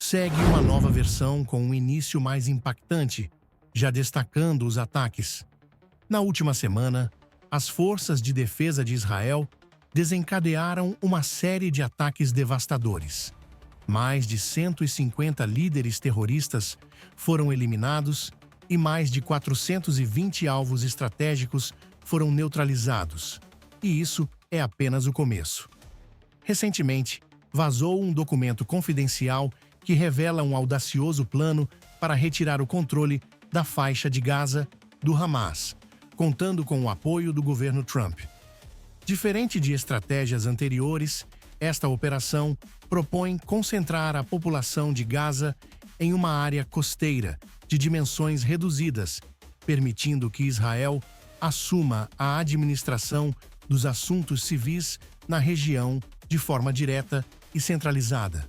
segue uma nova versão com um início mais impactante, já destacando os ataques. Na última semana, as forças de defesa de Israel desencadearam uma série de ataques devastadores. Mais de 150 líderes terroristas foram eliminados e mais de 420 alvos estratégicos foram neutralizados. E isso é apenas o começo. Recentemente, vazou um documento confidencial que revela um audacioso plano para retirar o controle da faixa de Gaza do Hamas, contando com o apoio do governo Trump. Diferente de estratégias anteriores, esta operação propõe concentrar a população de Gaza em uma área costeira de dimensões reduzidas, permitindo que Israel assuma a administração dos assuntos civis na região de forma direta e centralizada.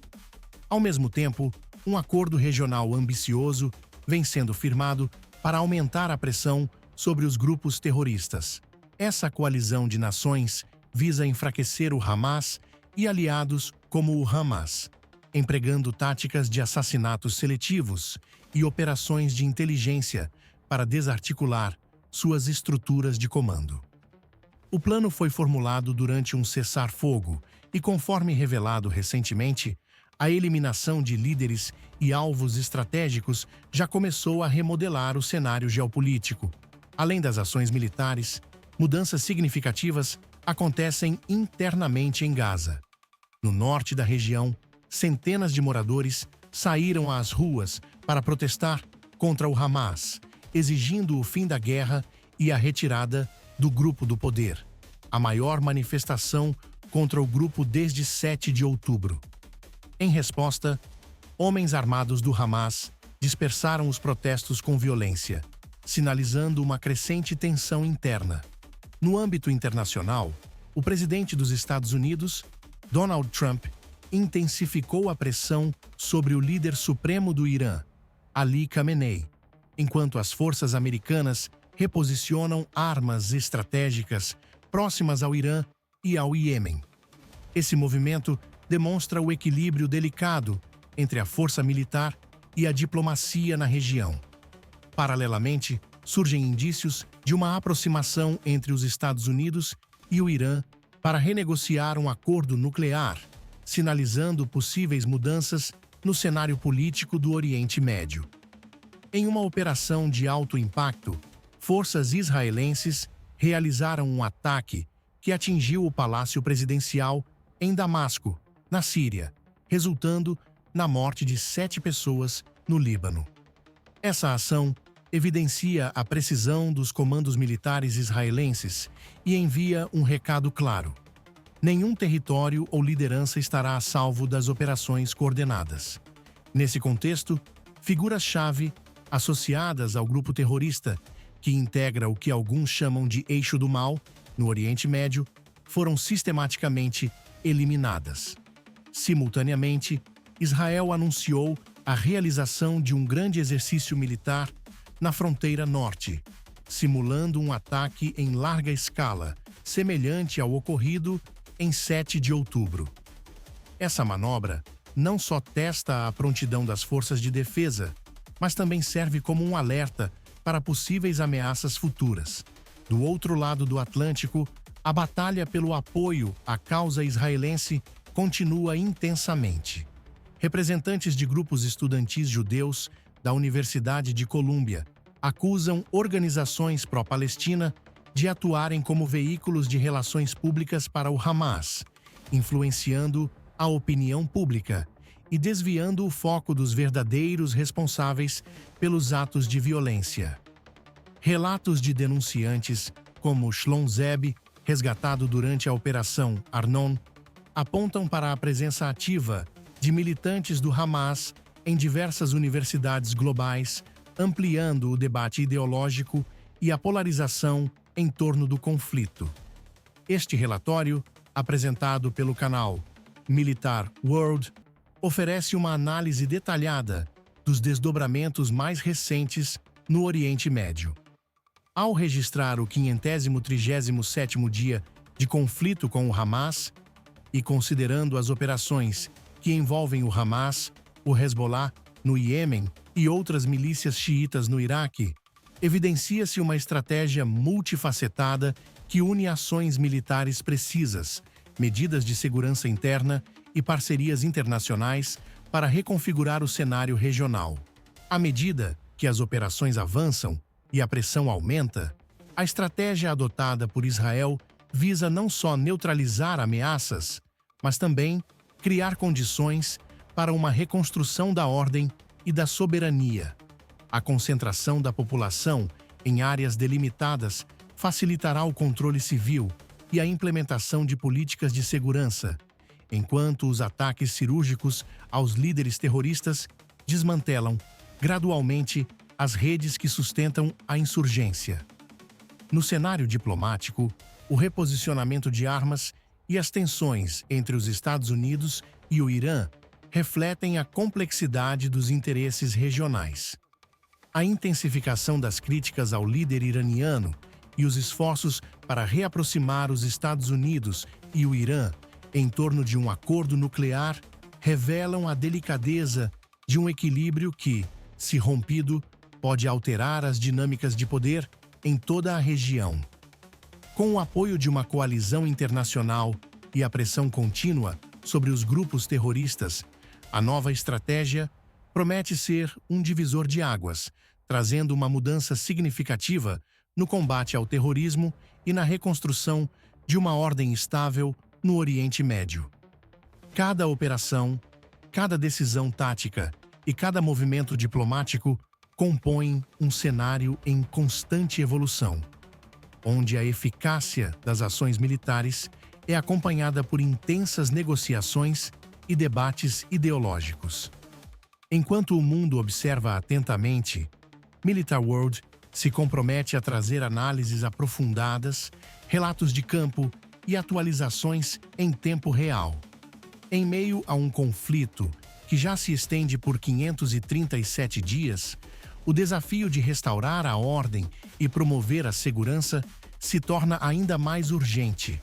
Ao mesmo tempo, um acordo regional ambicioso vem sendo firmado para aumentar a pressão sobre os grupos terroristas. Essa coalizão de nações visa enfraquecer o Hamas e aliados como o Hamas, empregando táticas de assassinatos seletivos e operações de inteligência para desarticular suas estruturas de comando. O plano foi formulado durante um cessar-fogo e, conforme revelado recentemente, a eliminação de líderes e alvos estratégicos já começou a remodelar o cenário geopolítico. Além das ações militares, mudanças significativas acontecem internamente em Gaza. No norte da região, centenas de moradores saíram às ruas para protestar contra o Hamas, exigindo o fim da guerra e a retirada do grupo do poder, a maior manifestação contra o grupo desde 7 de outubro. Em resposta, homens armados do Hamas dispersaram os protestos com violência, sinalizando uma crescente tensão interna. No âmbito internacional, o presidente dos Estados Unidos, Donald Trump, intensificou a pressão sobre o líder supremo do Irã, Ali Khamenei, enquanto as forças americanas reposicionam armas estratégicas próximas ao Irã e ao Iêmen. Esse movimento demonstra o equilíbrio delicado entre a força militar e a diplomacia na região. Paralelamente, surgem indícios de uma aproximação entre os Estados Unidos e o Irã para renegociar um acordo nuclear, sinalizando possíveis mudanças no cenário político do Oriente Médio. Em uma operação de alto impacto, forças israelenses realizaram um ataque que atingiu o Palácio Presidencial em Damasco, na Síria, resultando na morte de 7 pessoas no Líbano. Essa ação evidencia a precisão dos comandos militares israelenses e envia um recado claro: nenhum território ou liderança estará a salvo das operações coordenadas. Nesse contexto, figuras-chave associadas ao grupo terrorista, que integra o que alguns chamam de Eixo do Mal, no Oriente Médio, foram sistematicamente eliminadas. Simultaneamente, Israel anunciou a realização de um grande exercício militar na fronteira norte, simulando um ataque em larga escala, semelhante ao ocorrido em 7 de outubro. Essa manobra não só testa a prontidão das forças de defesa, mas também serve como um alerta para possíveis ameaças futuras. Do outro lado do Atlântico, a batalha pelo apoio à causa israelense continua intensamente. Representantes de grupos estudantis judeus da Universidade de Colômbia acusam organizações pró-Palestina de atuarem como veículos de relações públicas para o Hamas, influenciando a opinião pública e desviando o foco dos verdadeiros responsáveis pelos atos de violência. Relatos de denunciantes, como Shlom Zeb, resgatado durante a Operação Arnon, apontam para a presença ativa de militantes do Hamas em diversas universidades globais, ampliando o debate ideológico e a polarização em torno do conflito. Este relatório, apresentado pelo canal Militar World, oferece uma análise detalhada dos desdobramentos mais recentes no Oriente Médio. Ao registrar o 537º dia de conflito com o Hamas, e considerando as operações que envolvem o Hamas, o Hezbollah no Iêmen e outras milícias xiitas no Iraque, evidencia-se uma estratégia multifacetada que une ações militares precisas, medidas de segurança interna e parcerias internacionais para reconfigurar o cenário regional. À medida que as operações avançam e a pressão aumenta, a estratégia adotada por Israel visa não só neutralizar ameaças, mas também criar condições para uma reconstrução da ordem e da soberania. A concentração da população em áreas delimitadas facilitará o controle civil e a implementação de políticas de segurança, enquanto os ataques cirúrgicos aos líderes terroristas desmantelam gradualmente as redes que sustentam a insurgência. No cenário diplomático, o reposicionamento de armas e as tensões entre os Estados Unidos e o Irã refletem a complexidade dos interesses regionais. A intensificação das críticas ao líder iraniano e os esforços para reaproximar os Estados Unidos e o Irã em torno de um acordo nuclear revelam a delicadeza de um equilíbrio que, se rompido, pode alterar as dinâmicas de poder em toda a região. Com o apoio de uma coalizão internacional e a pressão contínua sobre os grupos terroristas, a nova estratégia promete ser um divisor de águas, trazendo uma mudança significativa no combate ao terrorismo e na reconstrução de uma ordem estável no Oriente Médio. Cada operação, cada decisão tática e cada movimento diplomático compõem um cenário em constante evolução, onde a eficácia das ações militares é acompanhada por intensas negociações e debates ideológicos. Enquanto o mundo observa atentamente, Militar World se compromete a trazer análises aprofundadas, relatos de campo e atualizações em tempo real. Em meio a um conflito que já se estende por 537 dias, o desafio de restaurar a ordem e promover a segurança se torna ainda mais urgente.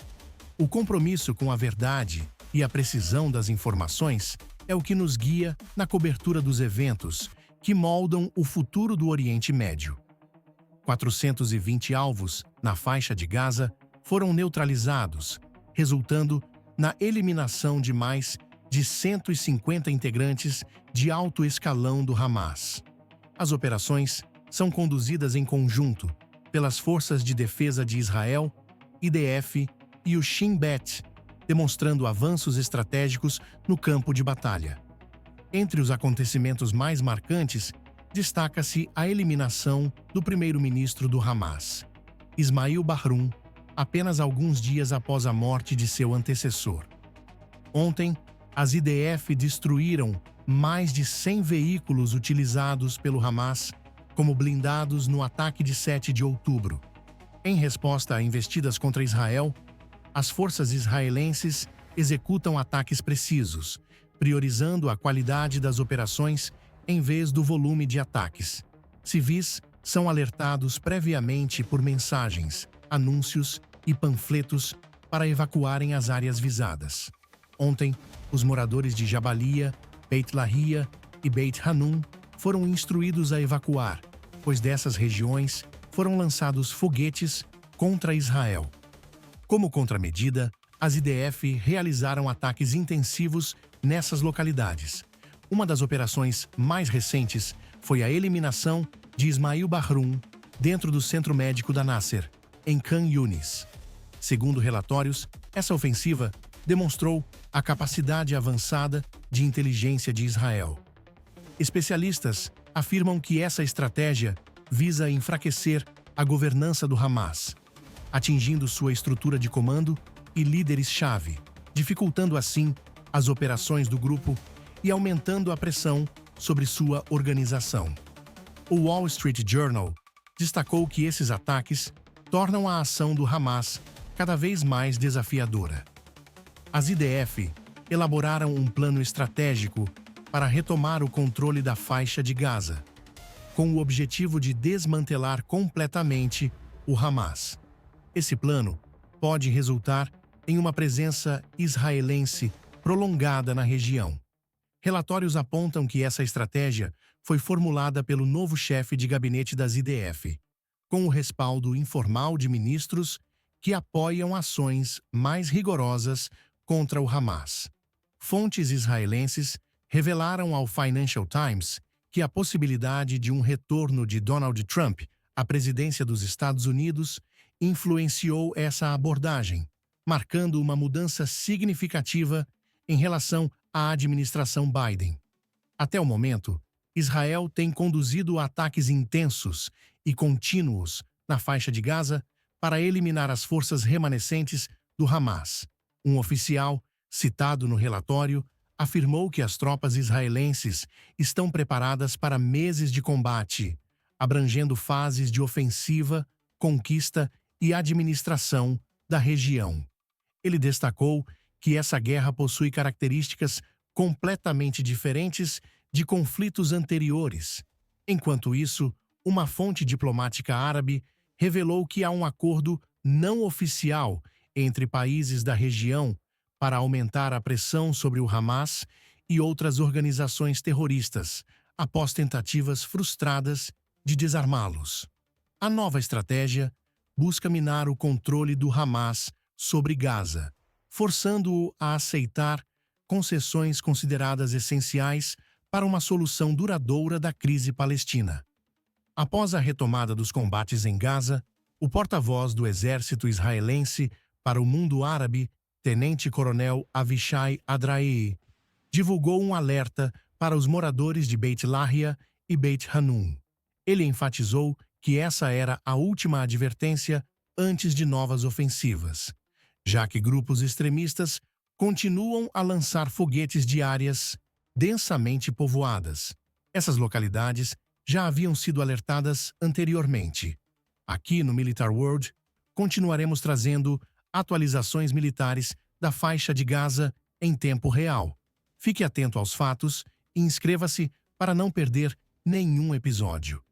O compromisso com a verdade e a precisão das informações é o que nos guia na cobertura dos eventos que moldam o futuro do Oriente Médio. 420 alvos na faixa de Gaza foram neutralizados, resultando na eliminação de mais de 150 integrantes de alto escalão do Hamas. As operações são conduzidas em conjunto pelas Forças de Defesa de Israel, IDF e o Shin Bet, demonstrando avanços estratégicos no campo de batalha. Entre os acontecimentos mais marcantes, destaca-se a eliminação do primeiro-ministro do Hamas, Ismail Bahroum, apenas alguns dias após a morte de seu antecessor. Ontem, as IDF destruíram mais de 100 veículos utilizados pelo Hamas como blindados no ataque de 7 de outubro. Em resposta a investidas contra Israel, as forças israelenses executam ataques precisos, priorizando a qualidade das operações em vez do volume de ataques. Civis são alertados previamente por mensagens, anúncios e panfletos para evacuarem as áreas visadas. Ontem, os moradores de Jabalia, Beit Lahia e Beit Hanun foram instruídos a evacuar, pois dessas regiões foram lançados foguetes contra Israel. Como contramedida, as IDF realizaram ataques intensivos nessas localidades. Uma das operações mais recentes foi a eliminação de Ismail Bahroum dentro do Centro Médico da Nasser, em Khan Yunis. Segundo relatórios, essa ofensiva demonstrou a capacidade avançada de inteligência de Israel. Especialistas afirmam que essa estratégia visa enfraquecer a governança do Hamas, atingindo sua estrutura de comando e líderes-chave, dificultando assim as operações do grupo e aumentando a pressão sobre sua organização. O Wall Street Journal destacou que esses ataques tornam a ação do Hamas cada vez mais desafiadora. As IDF elaboraram um plano estratégico para retomar o controle da faixa de Gaza, com o objetivo de desmantelar completamente o Hamas. Esse plano pode resultar em uma presença israelense prolongada na região, Relatórios apontam que essa estratégia foi formulada pelo novo chefe de gabinete das IDF, com o respaldo informal de ministros que apoiam ações mais rigorosas contra o Hamas. Fontes israelenses revelaram ao Financial Times que a possibilidade de um retorno de Donald Trump à presidência dos Estados Unidos influenciou essa abordagem, marcando uma mudança significativa em relação à administração Biden. Até o momento, Israel tem conduzido ataques intensos e contínuos na faixa de Gaza para eliminar as forças remanescentes do Hamas. Um oficial, citado no relatório, afirmou que as tropas israelenses estão preparadas para meses de combate, abrangendo fases de ofensiva, conquista e administração da região. Ele destacou que essa guerra possui características completamente diferentes de conflitos anteriores. Enquanto isso, uma fonte diplomática árabe revelou que há um acordo não oficial entre países da região para aumentar a pressão sobre o Hamas e outras organizações terroristas, após tentativas frustradas de desarmá-los. A nova estratégia busca minar o controle do Hamas sobre Gaza, forçando-o a aceitar concessões consideradas essenciais para uma solução duradoura da crise palestina. Após a retomada dos combates em Gaza, o porta-voz do exército israelense para o mundo árabe, tenente-coronel Avishai Adraei, divulgou um alerta para os moradores de Beit Lahia e Beit Hanun. Ele enfatizou que essa era a última advertência antes de novas ofensivas, já que grupos extremistas continuam a lançar foguetes de áreas densamente povoadas. Essas localidades já haviam sido alertadas anteriormente. Aqui no Militar World, continuaremos trazendo atualizações militares da faixa de Gaza em tempo real. Fique atento aos fatos e inscreva-se para não perder nenhum episódio.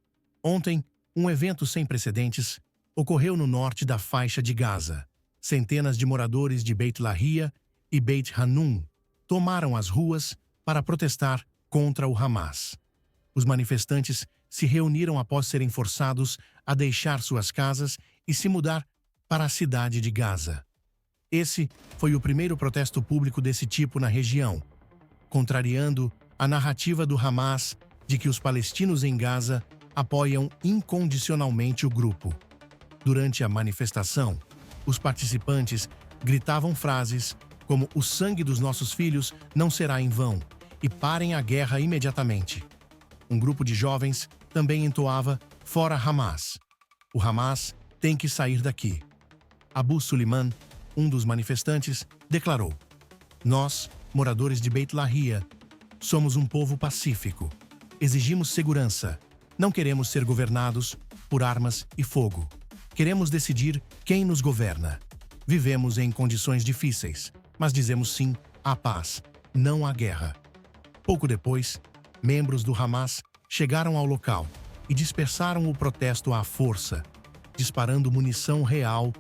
Ontem, um evento sem precedentes ocorreu no norte da faixa de Gaza. Centenas de moradores de Beit Lahia e Beit Hanun tomaram as ruas para protestar contra o Hamas. Os manifestantes se reuniram após serem forçados a deixar suas casas e se mudar para a cidade de Gaza. Esse foi o primeiro protesto público desse tipo na região, contrariando a narrativa do Hamas de que os palestinos em Gaza apoiam incondicionalmente o grupo. Durante a manifestação, os participantes gritavam frases como "o sangue dos nossos filhos não será em vão" e "parem a guerra imediatamente". Um grupo de jovens também entoava "Fora Hamas". O Hamas tem que sair daqui. Abu Suleiman, um dos manifestantes, declarou: "Nós, moradores de Beit Lahia, somos um povo pacífico. Exigimos segurança. Não queremos ser governados por armas e fogo. Queremos decidir quem nos governa. Vivemos em condições difíceis, mas dizemos sim à paz, não à guerra". Pouco depois, membros do Hamas chegaram ao local e dispersaram o protesto à força, disparando munição real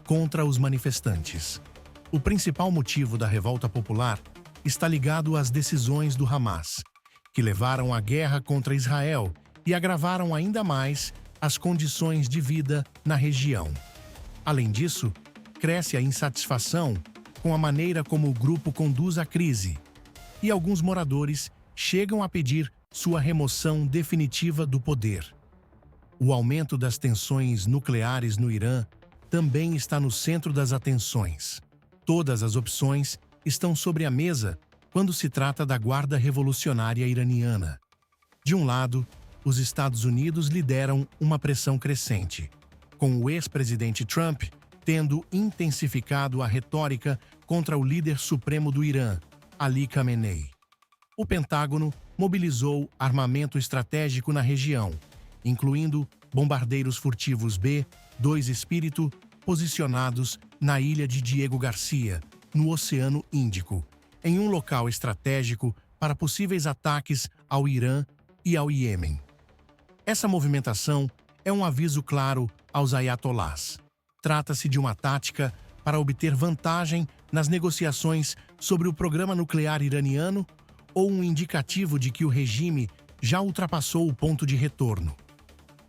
contra os manifestantes. O principal motivo da revolta popular está ligado às decisões do Hamas, que levaram à guerra contra Israel e agravaram ainda mais as condições de vida na região. Além disso, cresce a insatisfação com a maneira como o grupo conduz a crise, e alguns moradores chegam a pedir sua remoção definitiva do poder. O aumento das tensões nucleares no Irã também está no centro das atenções. Todas as opções estão sobre a mesa quando se trata da Guarda Revolucionária Iraniana. De um lado, os Estados Unidos lideram uma pressão crescente, com o ex-presidente Trump tendo intensificado a retórica contra o líder supremo do Irã, Ali Khamenei. O Pentágono mobilizou armamento estratégico na região, incluindo bombardeiros furtivos B-2 Espírito posicionados na ilha de Diego Garcia, no Oceano Índico, em um local estratégico para possíveis ataques ao Irã e ao Iêmen. Essa movimentação é um aviso claro aos ayatolás. Trata-se de uma tática para obter vantagem nas negociações sobre o programa nuclear iraniano ou um indicativo de que o regime já ultrapassou o ponto de retorno.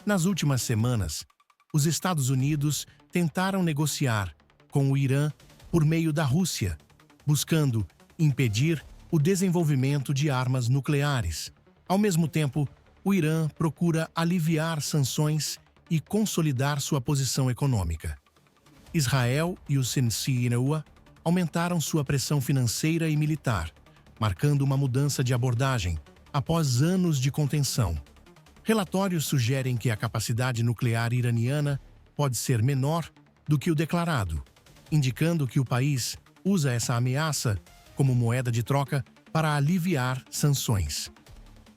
Nas últimas semanas, os Estados Unidos tentaram negociar com o Irã por meio da Rússia, buscando impedir o desenvolvimento de armas nucleares. Ao mesmo tempo, o Irã procura aliviar sanções e consolidar sua posição econômica. Israel e o Sinai aumentaram sua pressão financeira e militar, marcando uma mudança de abordagem após anos de contenção. Relatórios sugerem que a capacidade nuclear iraniana pode ser menor do que o declarado, indicando que o país usa essa ameaça como moeda de troca para aliviar sanções.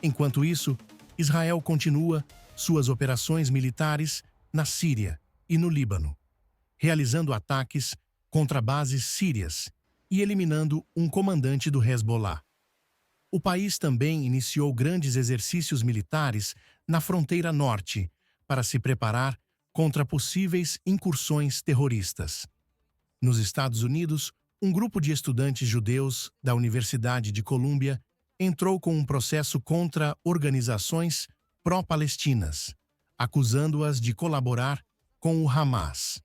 Enquanto isso, Israel continua suas operações militares na Síria e no Líbano, realizando ataques contra bases sírias e eliminando um comandante do Hezbollah. O país também iniciou grandes exercícios militares na fronteira norte para se preparar contra possíveis incursões terroristas. Nos Estados Unidos, um grupo de estudantes judeus da Universidade de Colômbia entrou com um processo contra organizações pró-palestinas, acusando-as de colaborar com o Hamas.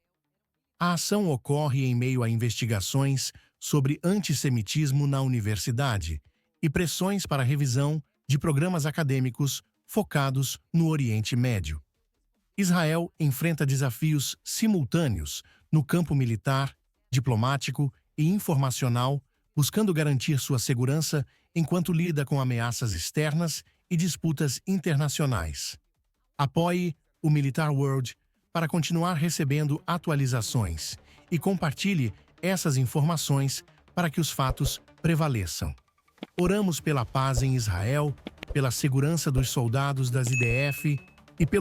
A ação ocorre em meio a investigações sobre antissemitismo na universidade e pressões para a revisão de programas acadêmicos focados no Oriente Médio. Israel enfrenta desafios simultâneos no campo militar, diplomático e informacional, buscando garantir sua segurança enquanto lida com ameaças externas e disputas internacionais. Apoie o Militar World para continuar recebendo atualizações e compartilhe essas informações para que os fatos prevaleçam. Oramos pela paz em Israel, pela segurança dos soldados das IDF e pelo